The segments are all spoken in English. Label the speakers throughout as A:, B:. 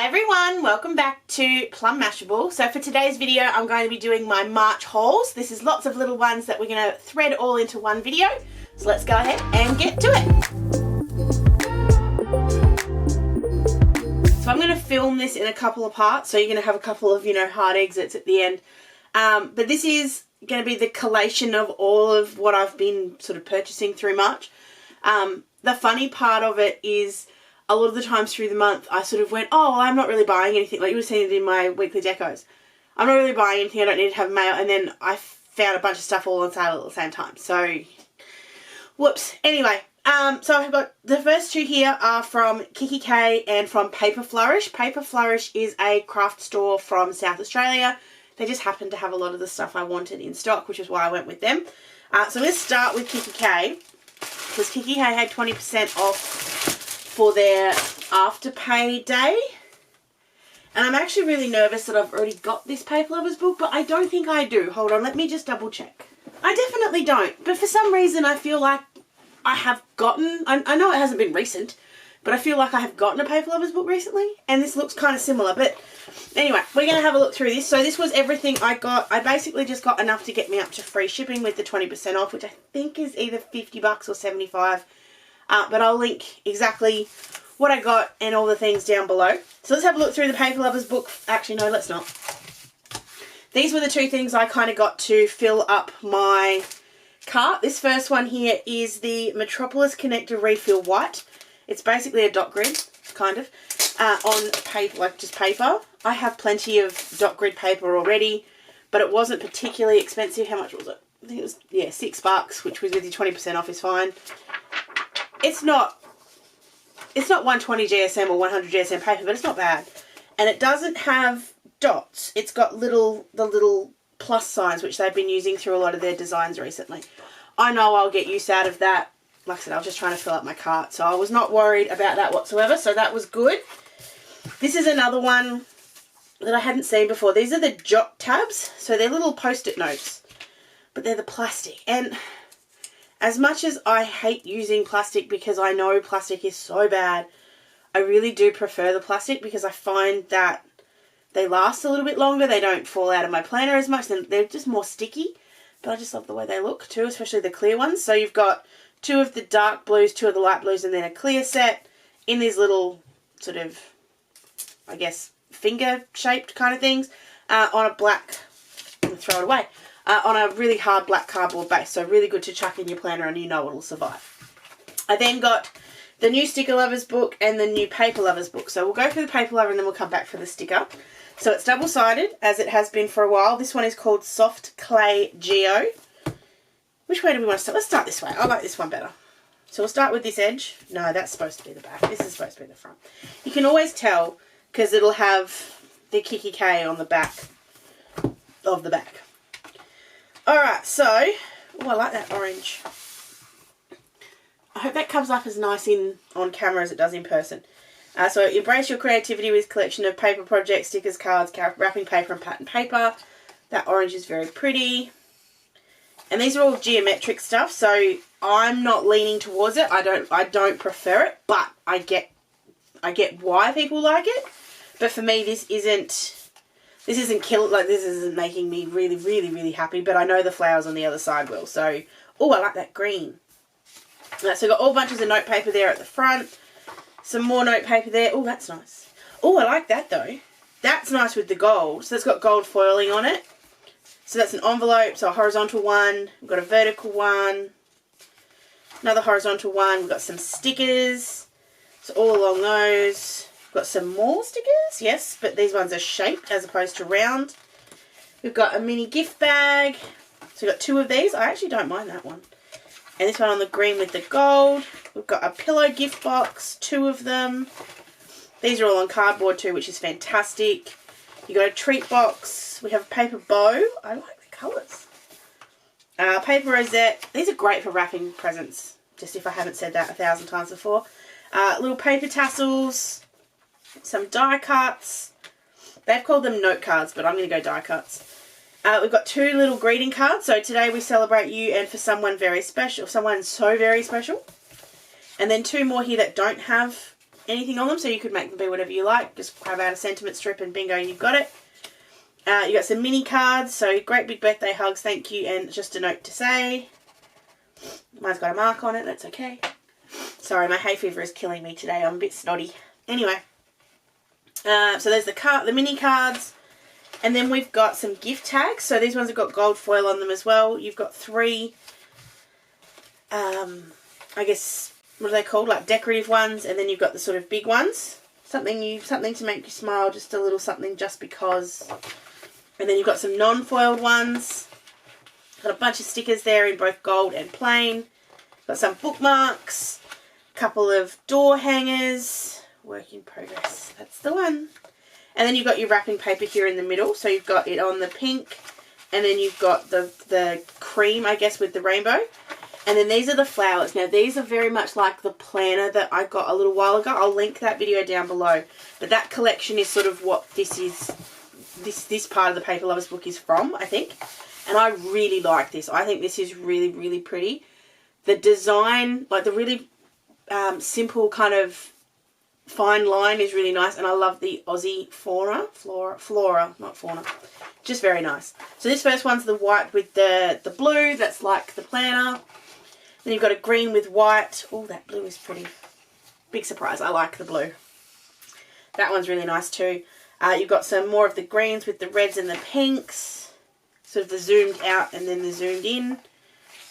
A: Hi everyone, welcome back to Plum Mashable. So for today's video I'm going to be doing my March hauls. This is lots of little ones that we're going to thread all into one video. So let's go ahead and get to it. So I'm going to film this in a couple of parts, so you're going to have a couple of, hard exits at the end. But this is going to be the collation of all of what I've been sort of purchasing through March. The funny part of it is a lot of the times through the month I sort of went, oh, I'm not really buying anything. Like you were seeing it in my weekly decos. I'm not really buying anything, I don't need to have mail. And then I found a bunch of stuff all on sale at the same time. So, whoops. Anyway, so I've got the first two here are from kikki.K and from Paper Flourish. Paper Flourish is a craft store from South Australia. They just happened to have a lot of the stuff I wanted in stock, which is why I went with them. So let's start with kikki.K, because kikki.K had 20% off for their Afterpay day. And I'm actually really nervous that I've already got this Paper Lovers book, but I don't think I do. Hold on, let me just double check. I definitely don't, but for some reason I feel like I have gotten, I know it hasn't been recent, but I feel like I have gotten a Paper Lovers book recently, and this looks kind of similar. But anyway, we're going to have a look through this. So this was everything I got. I basically just got enough to get me up to free shipping with the 20% off, which I think is either 50 bucks or 75. But I'll link exactly what I got and all the things down below. So let's have a look through the Paper Lovers book. Actually, no, let's not. These were the two things I kind of got to fill up my cart. This first one here is the Metropolis Connector Refill White. It's basically a dot grid, kind of, on paper, like just paper. I have plenty of dot grid paper already, but it wasn't particularly expensive. How much was it? I think it was, yeah, $6, which was with your 20% off is fine. It's not 120 GSM or 100 GSM paper, but it's not bad. And it doesn't have dots. It's got the little plus signs, which they've been using through a lot of their designs recently. I know I'll get use out of that. Like I said, I was just trying to fill up my cart, so I was not worried about that whatsoever, so that was good. This is another one that I hadn't seen before. These are the jot tabs, so they're little post-it notes, but they're the plastic. And as much as I hate using plastic because I know plastic is so bad, I really do prefer the plastic because I find that they last a little bit longer. They don't fall out of my planner as much. They're just more sticky, but I just love the way they look too, especially the clear ones. So you've got two of the dark blues, two of the light blues, and then a clear set in these little sort of, I guess, finger-shaped kind of things on a black, I'm going to throw it away, on a really hard black cardboard base. So really good to chuck in your planner and you know it'll survive. I then got the new Sticker Lovers book and the new Paper Lovers book. So we'll go for the Paper Lover and then we'll come back for the sticker. So it's double-sided, as it has been for a while. This one is called Soft Clay Geo. Which way do we want to start? Let's start this way. I like this one better. So we'll start with this edge. No, that's supposed to be the back. This is supposed to be the front. You can always tell because it'll have the kikki.K on the back of the back. Alright, so, oh, I like that orange. I hope that comes up as nice on camera as it does in person. So embrace your creativity with collection of paper projects, stickers, cards, wrapping paper and pattern paper. That orange is very pretty. And these are all geometric stuff, so I'm not leaning towards it. I don't prefer it, but I get why people like it. But for me, this isn't making me really, really, really happy, but I know the flowers on the other side will. So, oh, I like that green. Right, so I've got all bunches of note paper there at the front. Some more note paper there. Oh, that's nice. Oh, I like that though. That's nice with the gold. So it's got gold foiling on it. So that's an envelope, so a horizontal one. We've got a vertical one. Another horizontal one. We've got some stickers. So all along those. We've got some more stickers, yes, but these ones are shaped as opposed to round. We've got a mini gift bag. So we've got two of these. I actually don't mind that one. And this one on the green with the gold. We've got a pillow gift box, two of them. These are all on cardboard too, which is fantastic. You got a treat box. We have a paper bow. I like the colours. Paper rosette. These are great for wrapping presents, just if I haven't said that 1,000 times before. Little paper tassels. Some die cuts. They've called them note cards, but I'm going to go die cuts. We've got two little greeting cards. So today we celebrate you and for someone very special. Someone so very special. And then two more here that don't have anything on them, so you could make them be whatever you like. Just have out a sentiment strip and bingo, you've got it. You got some mini cards, so great big birthday hugs, thank you, and just a note to say. Mine's got a mark on it, that's okay. Sorry, my hay fever is killing me today, I'm a bit snotty. Anyway, so there's the mini cards, and then we've got some gift tags. So these ones have got gold foil on them as well. You've got 3, I guess, what are they called? Like decorative ones, and then you've got the sort of big ones. Something to make you smile, just a little something just because. And then you've got some non-foiled ones. Got a bunch of stickers there in both gold and plain. Got some bookmarks, a couple of door hangers, work in progress, that's the one. And then you've got your wrapping paper here in the middle, so you've got it on the pink, and then you've got the cream, I guess, with the rainbow. And then these are the flowers. Now these are very much like the planner that I got a little while ago. I'll link that video down below. But that collection is sort of what this is, this part of the Paper Lovers book is from, I think. And I really like this. I think this is really, really pretty. The design, like the really simple kind of fine line is really nice. And I love the Aussie flora, not fauna. Just very nice. So this first one's the white with the blue. That's like the planner. Then you've got a green with white. Oh, that blue is pretty. Big surprise. I like the blue. That one's really nice too. You've got some more of the greens with the reds and the pinks. Sort of the zoomed out and then the zoomed in.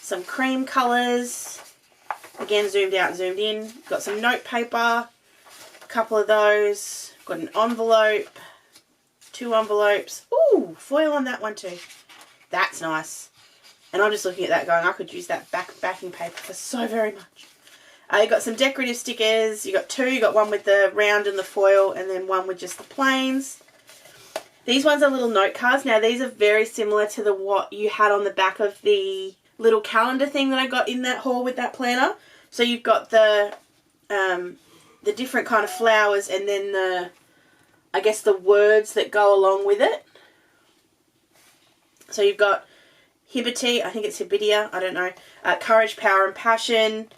A: Some cream colours. Again, zoomed out and zoomed in. Got some note paper. A couple of those. Got an envelope. 2 envelopes. Ooh, foil on that one too. That's nice. And I'm just looking at that going, I could use that backing paper for so very much. You got some decorative stickers. You got 2. You got one with the round and the foil, and then one with just the plains. These ones are little note cards. Now these are very similar to the what you had on the back of the little calendar thing that I got in that haul with that planner. So you've got the different kind of flowers, and then the, I guess, the words that go along with it. So you've got Hibity, I think it's Hibitia, I don't know. Courage, Power and Passion.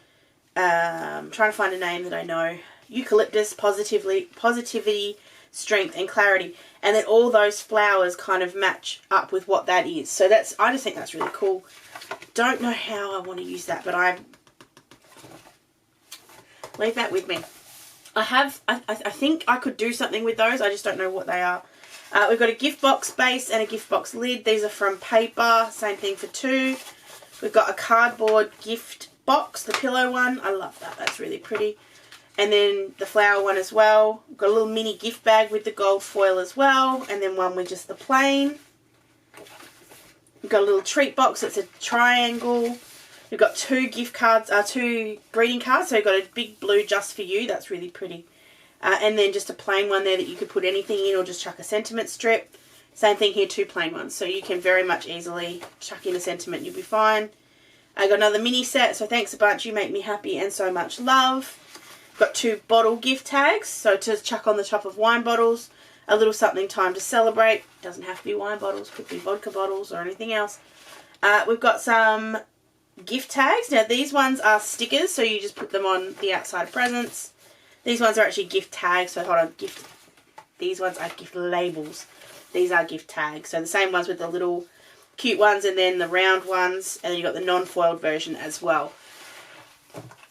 A: I'm trying to find a name that I know. Eucalyptus, Positivity, Strength and Clarity. And then all those flowers kind of match up with what that is. So that's, I just think that's really cool. Don't know how I want to use that, but leave that with me. I think I could do something with those. I just don't know what they are. We've got a gift box base and a gift box lid. These are from paper. Same thing for 2. We've got a cardboard gift box, the pillow one. I love that. That's really pretty. And then the flower one as well. We've got a little mini gift bag with the gold foil as well. And then one with just the plain. We've got a little treat box. It's a triangle. We've got 2 gift cards, 2 greeting cards. So we've got a big blue just for you. That's really pretty. And then just a plain one there that you could put anything in or just chuck a sentiment strip. Same thing here, 2 plain ones. So you can very much easily chuck in a sentiment, you'll be fine. I got another mini set. So thanks a bunch. You make me happy and so much love. Got 2 bottle gift tags. So to chuck on the top of wine bottles. A little something time to celebrate. Doesn't have to be wine bottles. Could be vodka bottles or anything else. We've got some gift tags. Now these ones are stickers, so you just put them on the outside of presents. These ones are actually gift tags, so hold on, these ones are gift labels. These are gift tags, so the same ones with the little cute ones and then the round ones, and then you've got the non-foiled version as well.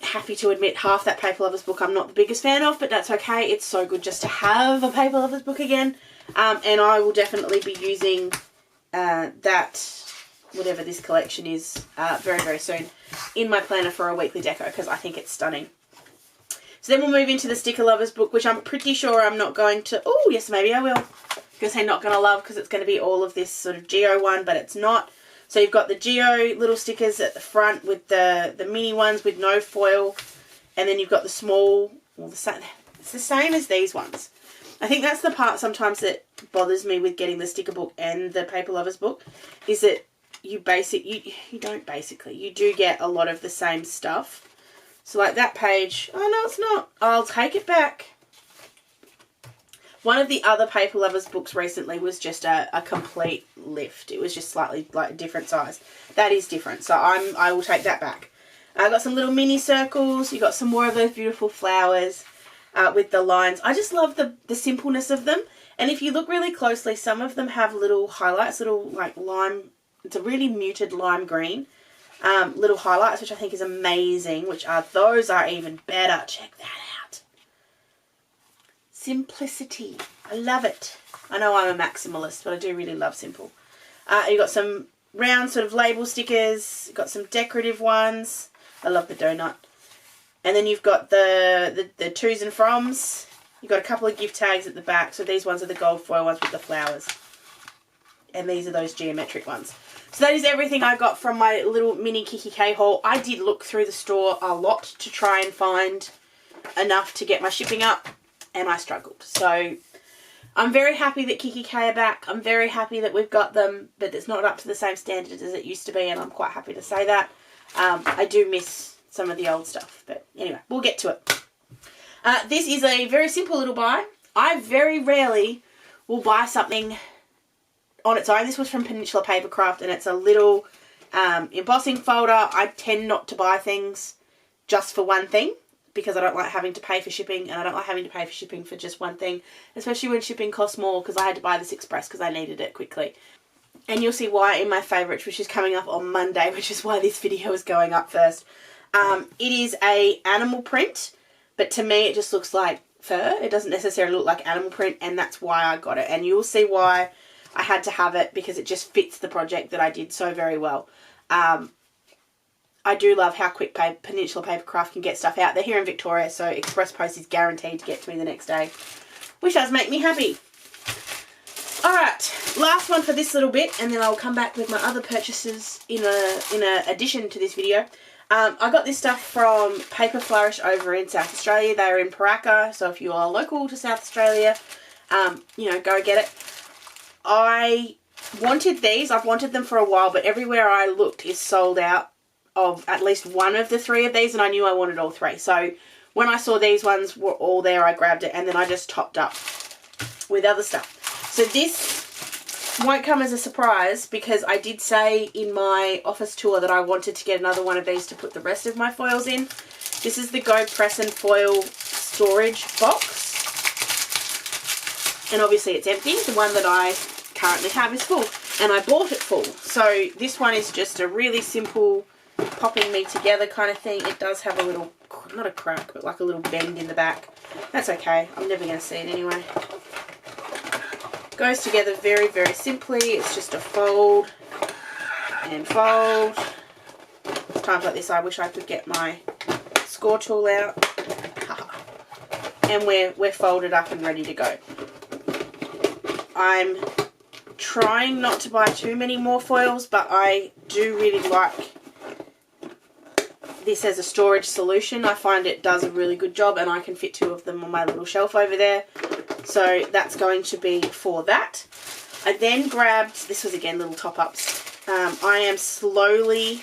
A: Happy to admit half that Paper Lovers book I'm not the biggest fan of, but that's okay. It's so good just to have a Paper Lovers book again, and I will definitely be using that, whatever this collection is, very, very soon in my planner for a weekly deco because I think it's stunning. So then we'll move into the Sticker Lovers book, which I'm pretty sure I'm not going to... Oh, yes, maybe I will. I'm going to say not going to love because it's going to be all of this sort of Geo one, but it's not. So you've got the Geo little stickers at the front with the mini ones with no foil. And then you've got the small... Well, it's the same as these ones. I think that's the part sometimes that bothers me with getting the sticker book and the Paper Lovers book, is that you do get a lot of the same stuff. So like that page, oh no it's not, I'll take it back. One of the other Paper Lovers books recently was just a complete lift. It was just slightly like a different size. That is different, so I will take that back. I've got some little mini circles, you got some more of those beautiful flowers. with the lines. I just love the simpleness of them. And if you look really closely, some of them have little highlights, little like lime, it's a really muted lime green, little highlights, which I think is amazing, those are even better. Check that out. Simplicity. I love it. I know I'm a maximalist, but I do really love simple. You've got some round sort of label stickers. You've got some decorative ones. I love the donut. And then you've got the to's and froms. You've got a couple of gift tags at the back. So these ones are the gold foil ones with the flowers. And these are those geometric ones. So that is everything I got from my little mini kikki.K haul. I did look through the store a lot to try and find enough to get my shipping up. And I struggled. So I'm very happy that kikki.K are back. I'm very happy that we've got them. But it's not up to the same standard as it used to be. And I'm quite happy to say that. I do miss some of the old stuff. But anyway, we'll get to it. This is a very simple little buy. I very rarely will buy something on its own. This was from Peninsula Paper Craft, and it's a little embossing folder. I tend not to buy things just for one thing because I don't like having to pay for shipping, and I don't like having to pay for shipping for just one thing, especially when shipping costs more, because I had to buy this express because I needed it quickly. And you'll see why in my favourites, which is coming up on Monday, which is why this video is going up first. It is a animal print, but to me it just looks like fur. It doesn't necessarily look like animal print, and that's why I got it. And you'll see why I had to have it, because it just fits the project that I did so very well. I do love how quick Peninsula Paper Craft can get stuff out. They're here in Victoria, so express post is guaranteed to get to me the next day, which does make me happy. Alright, last one for this little bit, and then I'll come back with my other purchases in a addition to this video. I got this stuff from Paper Flourish over in South Australia. They're in Paraka, so if you are local to South Australia, you know, go get it. I wanted these. I've wanted them for a while, but everywhere I looked is sold out of at least one of the three of these, and I knew I wanted all three. So when I saw these ones were all there, I grabbed it, and then I just topped up with other stuff. So this won't come as a surprise, because I did say in my office tour that I wanted to get another one of these to put the rest of my foils in. This is the Go Press and Foil storage box. And obviously it's empty. The one that I currently have is full, and I bought it full. So this one is just a really simple popping me together kind of thing. It does have a little, not a crack, but like a little bend in the back. That's okay. I'm never going to see it anyway. Goes together very, very simply. It's just a fold and fold. Times like this I wish I could get my score tool out. And we're folded up and ready to go. I'm trying not to buy too many more foils, but I do really like this as a storage solution. I find it does a really good job, and I can fit two of them on my little shelf over there. So that's going to be for that. I then grabbed, this was again little top-ups. I am slowly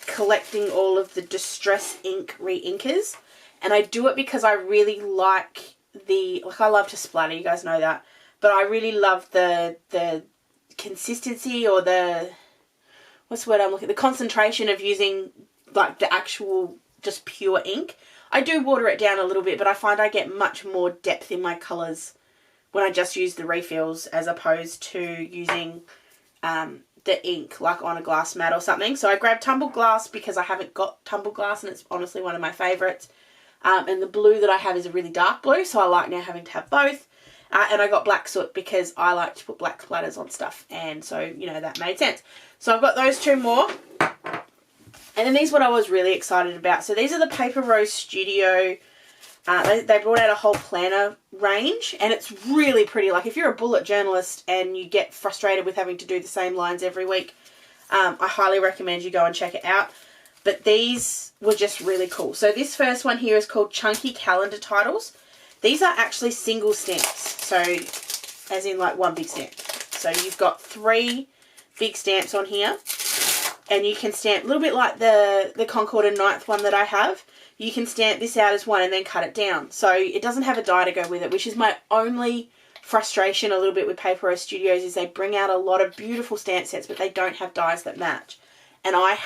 A: collecting all of the Distress ink re-inkers, and I do it because I really like I love to splatter, you guys know that, but I really love the consistency, or what's the word I'm looking at, the concentration of using like the actual just pure ink. I do water it down a little bit, but I find I get much more depth in my colours when I just use the refills, as opposed to using the ink like on a glass mat or something. So I grabbed tumbled glass because I haven't got tumbled glass, and it's honestly one of my favourites. And the blue that I have is a really dark blue, so I like now having to have both. And I got black soot because I like to put black splatters on stuff, and so, you know, that made sense. So I've got those two more. And then these are what I was really excited about. So these are the Paper Rose Studio. They brought out a whole planner range, and it's really pretty. Like, if you're a bullet journalist and you get frustrated with having to do the same lines every week, I highly recommend you go and check it out. But these were just really cool. So this first one here is called Chunky Calendar Titles. These are actually single stamps. So, as in like one big stamp. So you've got 3 big stamps on here. And you can stamp, a little bit like the Concord and Ninth one that I have. You can stamp this out as one and then cut it down. So it doesn't have a die to go with it, which is my only frustration a little bit with Paper Rose Studios, is they bring out a lot of beautiful stamp sets, but they don't have dies that match. And I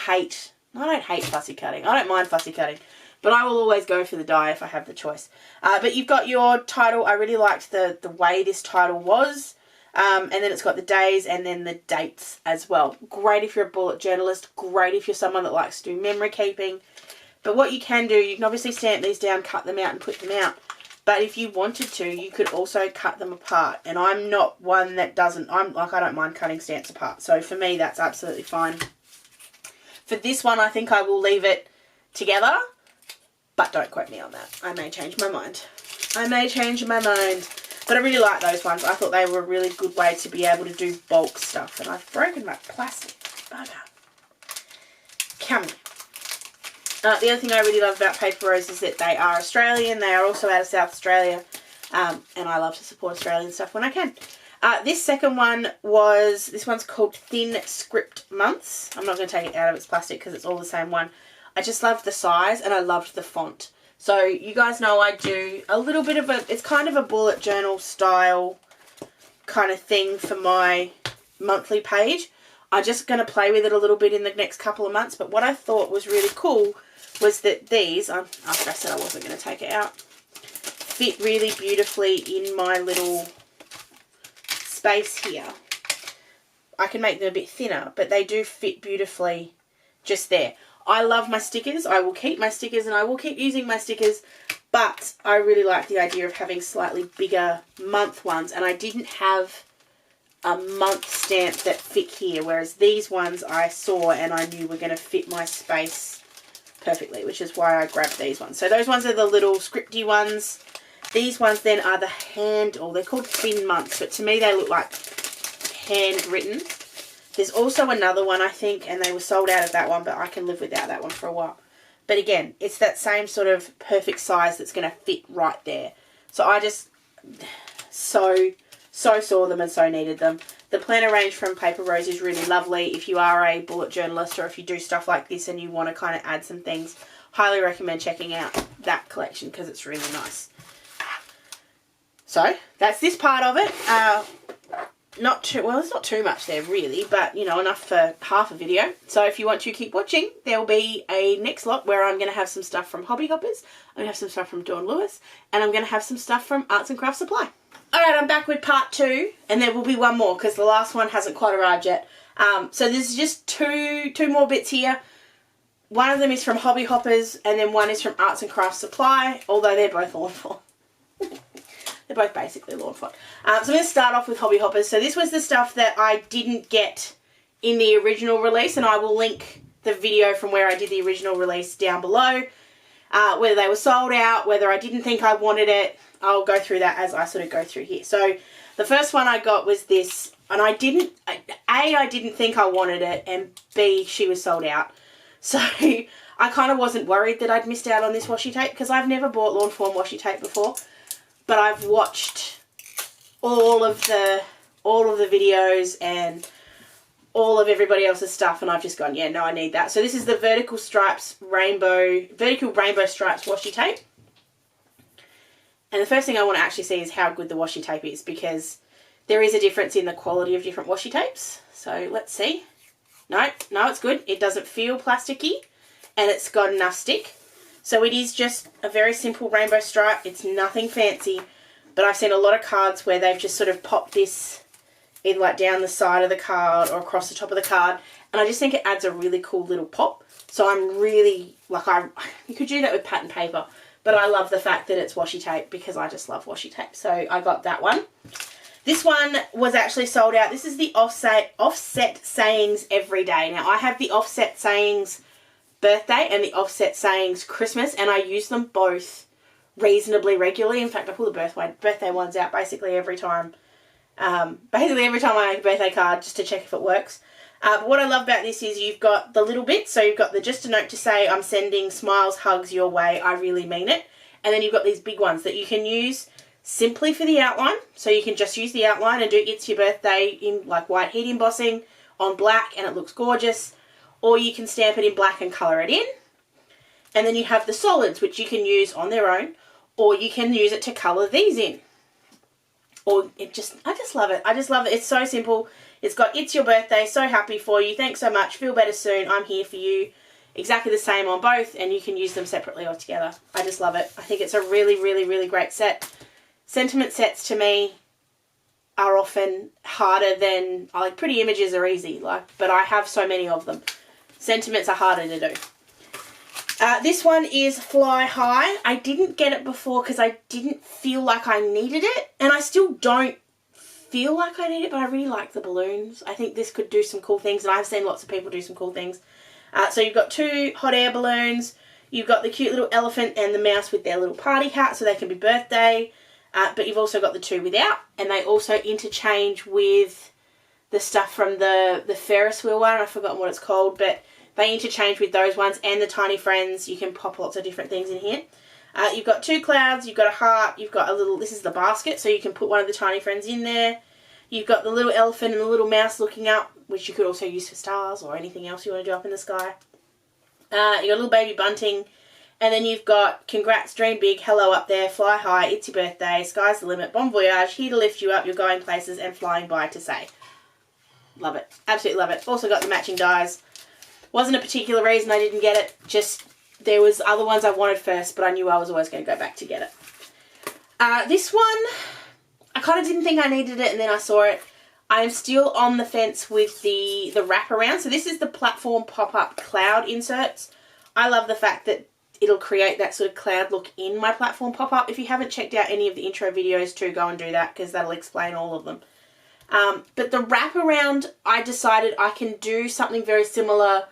A: don't hate fussy cutting. I don't mind fussy cutting. but I will always go for the die if I have the choice. But you've got your title. I really liked the way this title was. And then it's got the days and then the dates as well. Great if you're a bullet journalist. Great if you're someone that likes to do memory keeping. But what you can do, you can obviously stamp these down, cut them out and put them out. But if you wanted to, you could also cut them apart. And I'm not one that doesn't. I don't mind cutting stamps apart. So for me, that's absolutely fine. For this one, I think I will leave it together. But don't quote me on that. I may change my mind. I may change my mind. But I really like those ones. I thought they were a really good way to be able to do bulk stuff. And I've broken my plastic. Bugger. Come here. The other thing I really love about Paper Rose is that they are Australian. They are also out of South Australia. And I love to support Australian stuff when I can. This second one was, this one's called Thin Script Months. I'm not going to take it out of its plastic because it's all the same one. I just loved the size and I loved the font. So you guys know I do a little bit of it's kind of a bullet journal style kind of thing for my monthly page. I'm just going to play with it a little bit in the next couple of months. But what I thought was really cool was that these, after I said I wasn't going to take it out, fit really beautifully in my little space here. I can make them a bit thinner, but they do fit beautifully just there. I love my stickers. I will keep my stickers and I will keep using my stickers, but I really like the idea of having slightly bigger month ones, and I didn't have a month stamp that fit here, whereas these ones I saw and I knew were going to fit my space perfectly, which is why I grabbed these ones. So those ones are the little scripty ones. These ones then are the they're called thin months, but to me they look like handwritten. There's also another one, I think, and they were sold out of that one, but I can live without that one for a while. But again, it's that same sort of perfect size that's going to fit right there. So I just so saw them and so needed them. The planner range from Paper Rose is really lovely. If you are a bullet journalist or if you do stuff like this and you want to kind of add some things, highly recommend checking out that collection because it's really nice. So that's this part of it. Not too, well, there's not too much there really, but you know, enough for half a video. So if you want to keep watching, there'll be a next lot where I'm going to have some stuff from Hobby Hoppers, I'm going to have some stuff from Dawn Lewis, and I'm going to have some stuff from Arts and Crafts Supply. Alright, I'm back with part 2, and there will be one more because the last one hasn't quite arrived yet. So there's just two more bits here. One of them is from Hobby Hoppers, and then one is from Arts and Crafts Supply, although they're both lawn fawn. They're both basically lawn fawn. So I'm going to start off with Hobby Hoppers. So this was the stuff that I didn't get in the original release, and I will link the video from where I did the original release down below. Whether they were sold out, whether I didn't think I wanted it, I'll go through that as I sort of go through here. So the first one I got was this, and I didn't think I wanted it, and B, she was sold out. So I kind of wasn't worried that I'd missed out on this washi tape because I've never bought lawn fawn washi tape before, but I've watched all of the videos and all of everybody else's stuff, and I've just gone, yeah, no, I need that. So this is the vertical rainbow stripes washi tape. And the first thing I want to actually see is how good the washi tape is, because there is a difference in the quality of different washi tapes. So let's see. No, it's good. It doesn't feel plasticky, and it's got enough stick. So it is just a very simple rainbow stripe. It's nothing fancy, but I've seen a lot of cards where they've just sort of popped this in like down the side of the card or across the top of the card, and I just think it adds a really cool little pop. So I'm really, like, you could do that with pattern paper, but I love the fact that it's washi tape because I just love washi tape. So I got that one. This one was actually sold out. This is the Offset Sayings Everyday. Now I have the Offset Sayings Birthday and the Offset Sayings Christmas, and I use them both reasonably regularly. In fact, I pull the birthday ones out basically every time. I make a birthday card just to check if it works. But what I love about this is you've got the little bits. So you've got the just a note to say I'm sending smiles, hugs your way, I really mean it. And then you've got these big ones that you can use simply for the outline. So you can just use the outline and do it's your birthday in like white heat embossing on black, and it looks gorgeous. Or you can stamp it in black and colour it in. And then you have the solids, which you can use on their own, or you can use it to colour these in. Or I just love it. I just love it. It's so simple. It's got it's your birthday, so happy for you, thanks so much, feel better soon, I'm here for you. exactly the same on both, and you can use them separately or together. I just love it. I think it's a really, really, really great set. Sentiment sets to me are often harder than, like, pretty images are easy, like, but I have so many of them. Sentiments are harder to do. This one is Fly High. I didn't get it before because I didn't feel like I needed it, and I still don't feel like I need it, but I really like the balloons. I think this could do some cool things, and I've seen lots of people do some cool things. So you've got 2 hot air balloons, you've got the cute little elephant and the mouse with their little party hat, so they can be birthday, but you've also got the 2 without, and they also interchange with the stuff from the Ferris wheel one. I've forgotten what it's called, but they interchange with those ones and the tiny friends. You can pop lots of different things in here. You've got 2 clouds, you've got a heart, you've got a little, this is the basket, so you can put one of the tiny friends in there. You've got the little elephant and the little mouse looking up, which you could also use for stars or anything else you want to do up in the sky. You've got a little baby bunting, and then you've got congrats, dream big, hello up there, fly high, it's your birthday, sky's the limit, bon voyage, here to lift you up, you're going places, and flying by to say. Love it. Absolutely love it. Also got the matching dies. Wasn't a particular reason I didn't get it, just there was other ones I wanted first, but I knew I was always going to go back to get it. This one, I kind of didn't think I needed it, and then I saw it. I am still on the fence with the wraparound. So this is the platform pop-up cloud inserts. I love the fact that it'll create that sort of cloud look in my platform pop-up. If you haven't checked out any of the intro videos too, go and do that because that'll explain all of them. But the wraparound, I decided I can do something very similar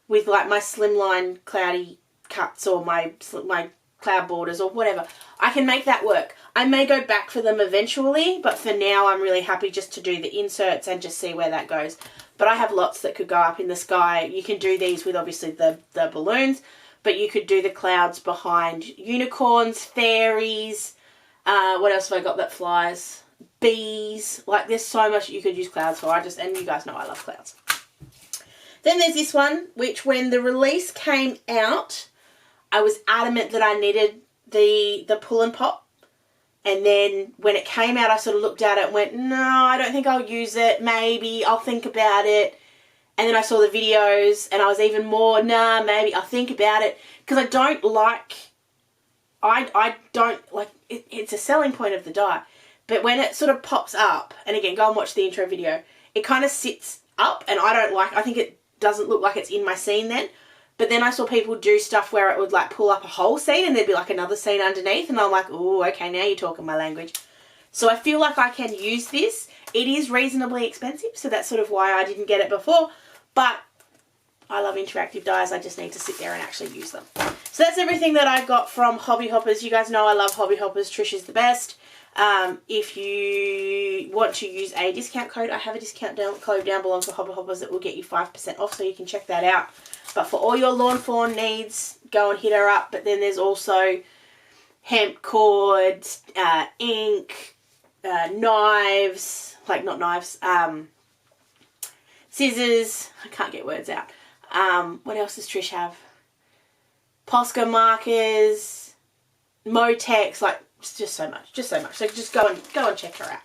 A: with like my slimline cloudy cuts or my cloud borders or whatever. I can make that work. I may go back for them eventually, but for now I'm really happy just to do the inserts and just see where that goes. But I have lots that could go up in the sky. You can do these with obviously the balloons, but you could do the clouds behind unicorns, fairies, what else have I got that flies? Bees. Like there's so much you could use clouds for. And you guys know I love clouds. Then there's this one, which when the release came out, I was adamant that I needed the pull and pop. And then when it came out, I sort of looked at it and went, no, I don't think I'll use it. Maybe I'll think about it. And then I saw the videos and I was even more, nah, maybe I'll think about it. Because I don't like it's a selling point of the die. But when it sort of pops up, and again, go and watch the intro video, it kind of sits up and I think it doesn't look like it's in my scene then. But then I saw people do stuff where it would like pull up a whole scene and there'd be like another scene underneath, and I'm like, oh, okay, now you're talking my language. So I feel like I can use this. It is reasonably expensive, so that's sort of why I didn't get it before. But I love interactive dies. I just need to sit there and actually use them. So that's everything that I got from Hobby Hoppers. You guys know I love Hobby Hoppers. Trish is the best. If you want to use a discount code, I have a discount code down below for Hobby Hoppers that will get you 5% off, so you can check that out. But for all your lawn fawn needs, go and hit her up. But then there's also hemp cord, ink, knives, like not knives, scissors. I can't get words out. What else does Trish have? Posca markers, Motex, like just so much. So just go and check her out.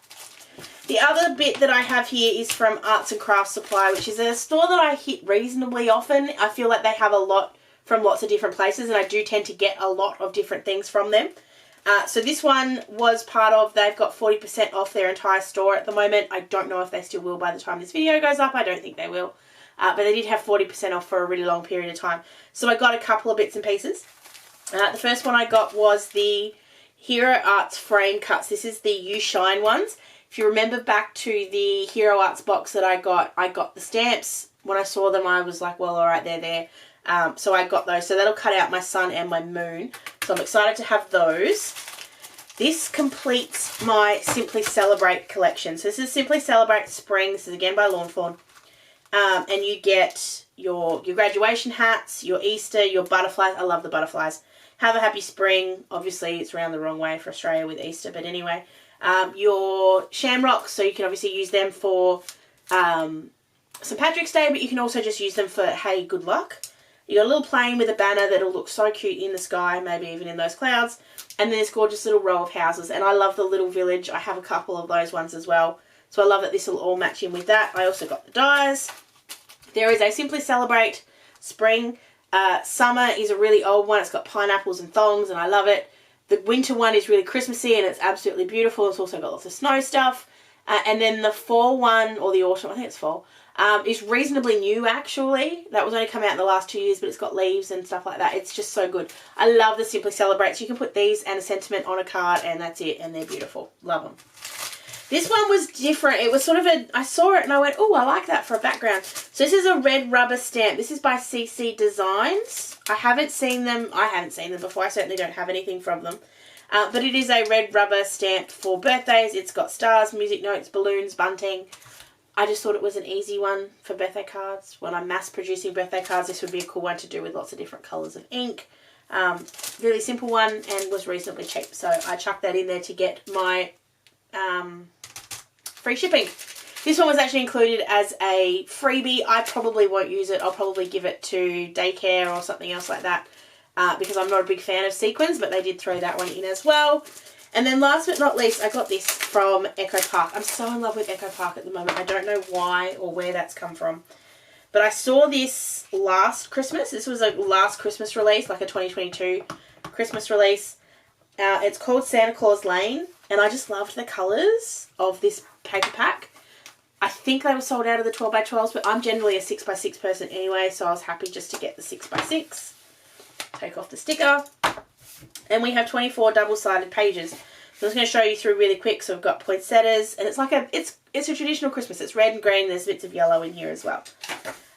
A: The other bit that I have here is from Arts and Crafts Supply, which is a store that I hit reasonably often. I feel like they have a lot from lots of different places, and I do tend to get a lot of different things from them. So this one was part of, they've got 40% off their entire store at the moment. I don't know if they still will by the time this video goes up. I don't think they will. But they did have 40% off for a really long period of time. So I got a couple of bits and pieces. The first one I got was the Hero Arts frame cuts. This is the You Shine ones. If you remember back to the Hero Arts box that I got the stamps. When I saw them, I was like, well, all right, they're there. So I got those. So that'll cut out my sun and my moon. So I'm excited to have those. This completes my Simply Celebrate collection. So this is Simply Celebrate Spring. This is again by Lawn Fawn. And you get your graduation hats, your Easter, your butterflies. I love the butterflies. Have a happy spring. Obviously, it's around the wrong way for Australia with Easter. But anyway, your shamrocks. So you can obviously use them for St. Patrick's Day, but you can also just use them for, hey, good luck. You got a little plane with a banner that'll look so cute in the sky, maybe even in those clouds. And then this gorgeous little row of houses. And I love the little village. I have a couple of those ones as well. So I love that this will all match in with that. I also got the dies. There is a Simply Celebrate Spring Summer is a really old one. It's got pineapples and thongs, and I love it. The winter one is really Christmassy, and it's absolutely beautiful. It's also got lots of snow stuff. And then the fall one, or the autumn, I think it's fall, is reasonably new, actually. That was only come out in the last 2 years, but it's got leaves and stuff like that. It's just so good. I love the Simply Celebrates. You can put these and a sentiment on a card, and that's it, and they're beautiful. Love them. This one was different. It was sort of I saw it and I went, oh, I like that for a background. So this is a red rubber stamp. This is by CC Designs. I haven't seen them before. I certainly don't have anything from them. But it is a red rubber stamp for birthdays. It's got stars, music notes, balloons, bunting. I just thought it was an easy one for birthday cards. When I'm mass producing birthday cards, this would be a cool one to do with lots of different colours of ink. Really simple one and was reasonably cheap. So I chucked that in there to get my free shipping. This one was actually included as a freebie. I probably won't use it. I'll probably give it to daycare or something else like that because I'm not a big fan of sequins, but they did throw that one in as well. And then last but not least, I got this from Echo Park. I'm so in love with Echo Park at the moment. I don't know why or where that's come from. But I saw this last Christmas. This was a last Christmas release, like a 2022 Christmas release. It's called Santa Claus Lane. And I just loved the colours of this paper pack. I think they were sold out of the 12x12s, but I'm generally a 6x6 person anyway, so I was happy just to get the 6x6. Take off the sticker. And we have 24 double-sided pages. So I'm just going to show you through really quick. So we've got poinsettias, and it's like it's a traditional Christmas. It's red and green. There's bits of yellow in here as well.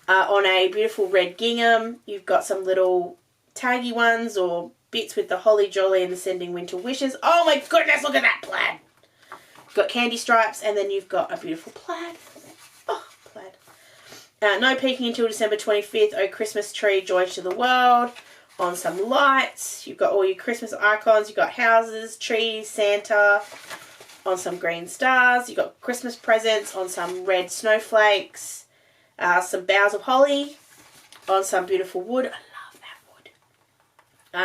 A: On a beautiful red gingham, you've got some little taggy ones or bits with the holly jolly and the sending winter wishes. Oh my goodness, look at that plaid. You've got candy stripes, and then you've got a beautiful plaid. Oh, plaid. No peeking until December 25th. Oh, Christmas tree, joy to the world. On some lights. You've got all your Christmas icons. You've got houses, trees, Santa. On some green stars. You've got Christmas presents on some red snowflakes. Some boughs of holly. On some beautiful wood.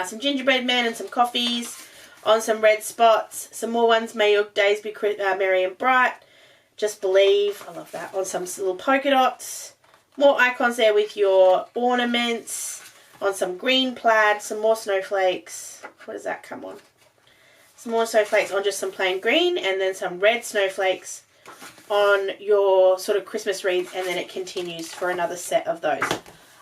A: Some gingerbread men and some coffees on some red spots. Some more ones. May your days be merry and bright. Just believe. I love that. On some little polka dots. More icons there with your ornaments. On some green plaid. Some more snowflakes. What does that come on? Some more snowflakes on just some plain green. And then some red snowflakes on your sort of Christmas wreath. And then it continues for another set of those.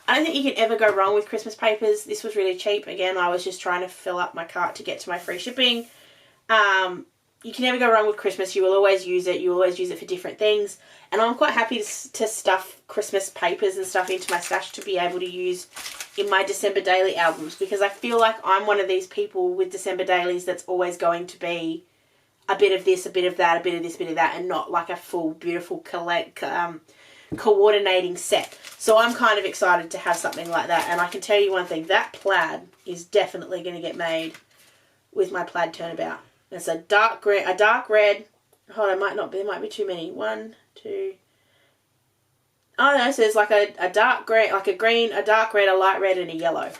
A: I don't think you can ever go wrong with Christmas papers. This was really cheap. Again, I was just trying to fill up my cart to get to my free shipping. You can never go wrong with Christmas. You will always use it. You will always use it for different things. And I'm quite happy to stuff Christmas papers and stuff into my stash to be able to use in my December daily albums, because I feel like I'm one of these people with December dailies that's always going to be a bit of this, a bit of that, a bit of this, a bit of that, and not like a full, beautiful coordinating set. So I'm kind of excited to have something like that. And I can tell you one thing, that plaid is definitely going to get made with my plaid turnabout. It's a dark green, a dark red. Oh, there might be too many. 1, 2. Oh no, so there's like a dark green, like a green, a dark red, a light red, and a yellow.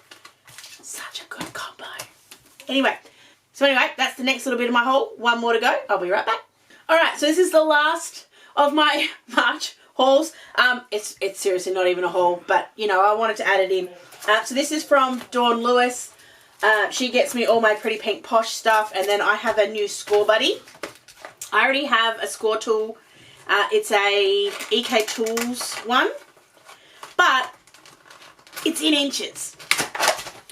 A: Such a good combo. Anyway, that's the next little bit of my haul. One more to go. I'll be right back. Alright, so this is the last of my March hauls. It's seriously not even a haul, but you know, I wanted to add it in. So this is from Dawn Lewis. She gets me all my Pretty Pink Posh stuff, and then I have a new score buddy. I already have a score tool. It's a EK Tools one, but it's in inches.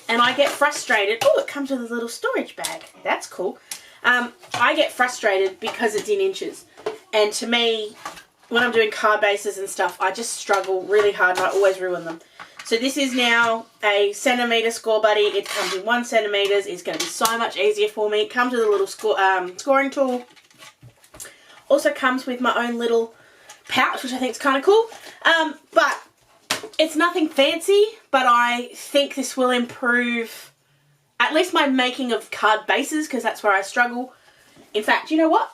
A: And I get frustrated. Oh, it comes with a little storage bag. That's cool. I get frustrated because it's in inches. And to me, when I'm doing card bases and stuff, I just struggle really hard and I always ruin them. So this is now a centimetre score buddy. It comes in 1 centimetre. It's going to be so much easier for me. It comes with a little scoring tool. Also comes with my own little pouch, which I think is kind of cool. But it's nothing fancy, but I think this will improve at least my making of card bases, because that's where I struggle. In fact, you know what?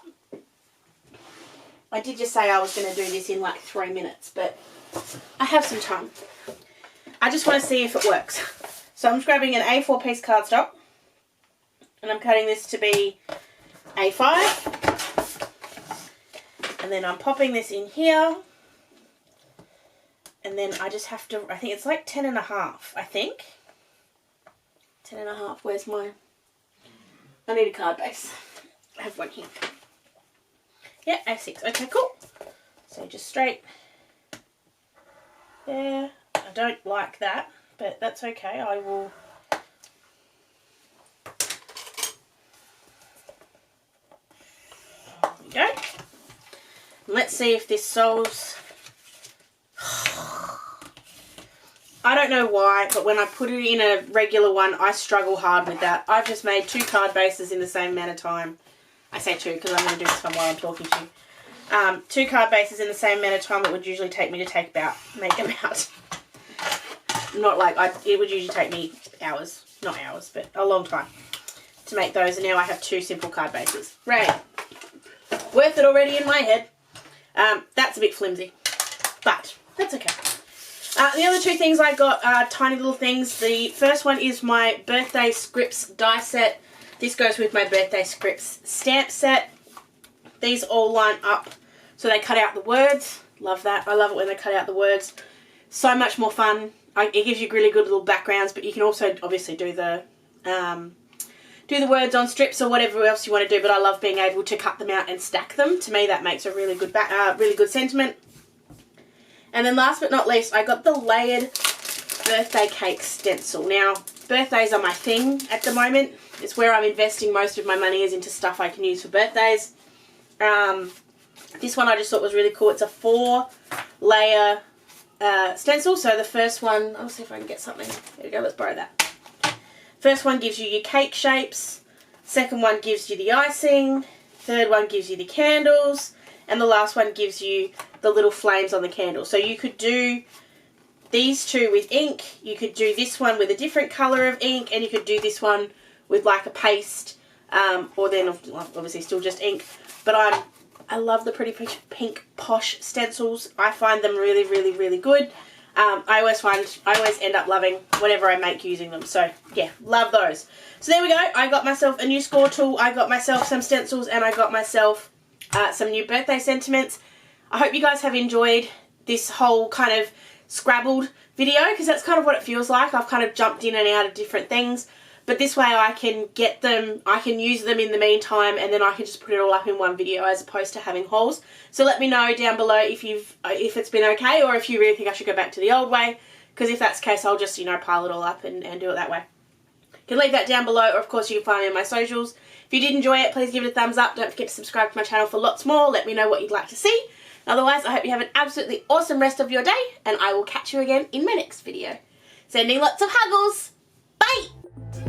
A: I did just say I was going to do this in like 3 minutes, but I have some time. I just want to see if it works. So I'm just grabbing an A4 piece cardstock, and I'm cutting this to be A5. And then I'm popping this in here. And then I just have to, I think it's like 10.5, I think. 10.5, where's my, I need a card base. I have one here. Yeah, A6, okay, cool. So just straight there. I don't like that, but that's okay, I will. There we go. Let's see if this solves. I don't know why, but when I put it in a regular one, I struggle hard with that. I've just made 2 card bases in the same amount of time. I say 2 because I'm going to do this one while I'm talking to you. 2 card bases in the same amount of time it would usually take me to make about. Not like, it would usually take me hours, not hours, but a long time to make those. And now I have 2 simple card bases. Right. Worth it already in my head. That's a bit flimsy, but that's okay. The other 2 things I got are tiny little things. The first one is my birthday scripts die set. This goes with my birthday scripts stamp set. These all line up so they cut out the words. Love that. I love it when they cut out the words. So much more fun. It gives you really good little backgrounds, but you can also obviously do the words on strips or whatever else you want to do, but I love being able to cut them out and stack them. To me, that makes a really good sentiment. And then last but not least, I got the layered birthday cake stencil. Now, birthdays are my thing at the moment. It's where I'm investing most of my money is into stuff I can use for birthdays. This one I just thought was really cool. It's a 4-layer stencil. So the first one, I'll see if I can get something. There we go, let's borrow that. First one gives you your cake shapes. Second one gives you the icing. Third one gives you the candles. And the last one gives you the little flames on the candle. So you could do these 2 with ink. You could do this one with a different colour of ink. And you could do this one with like a paste. Or then obviously still just ink. But I love the pretty pink posh stencils. I find them really, really, really good. I always end up loving whatever I make using them. So yeah, love those. So there we go. I got myself a new score tool. I got myself some stencils, and I got myself some new birthday sentiments. I hope you guys have enjoyed this whole kind of scrabbled video, because that's kind of what it feels like. I've kind of jumped in and out of different things, but this way I can get them, I can use them in the meantime, and then I can just put it all up in one video as opposed to having hauls. So let me know down below if it's been okay, or if you really think I should go back to the old way, because if that's the case, I'll just, pile it all up and do it that way. You can leave that down below, or of course you can find me on my socials. If you did enjoy it, please give it a thumbs up. Don't forget to subscribe to my channel for lots more. Let me know what you'd like to see. Otherwise, I hope you have an absolutely awesome rest of your day, and I will catch you again in my next video. Sending lots of huggles. Bye!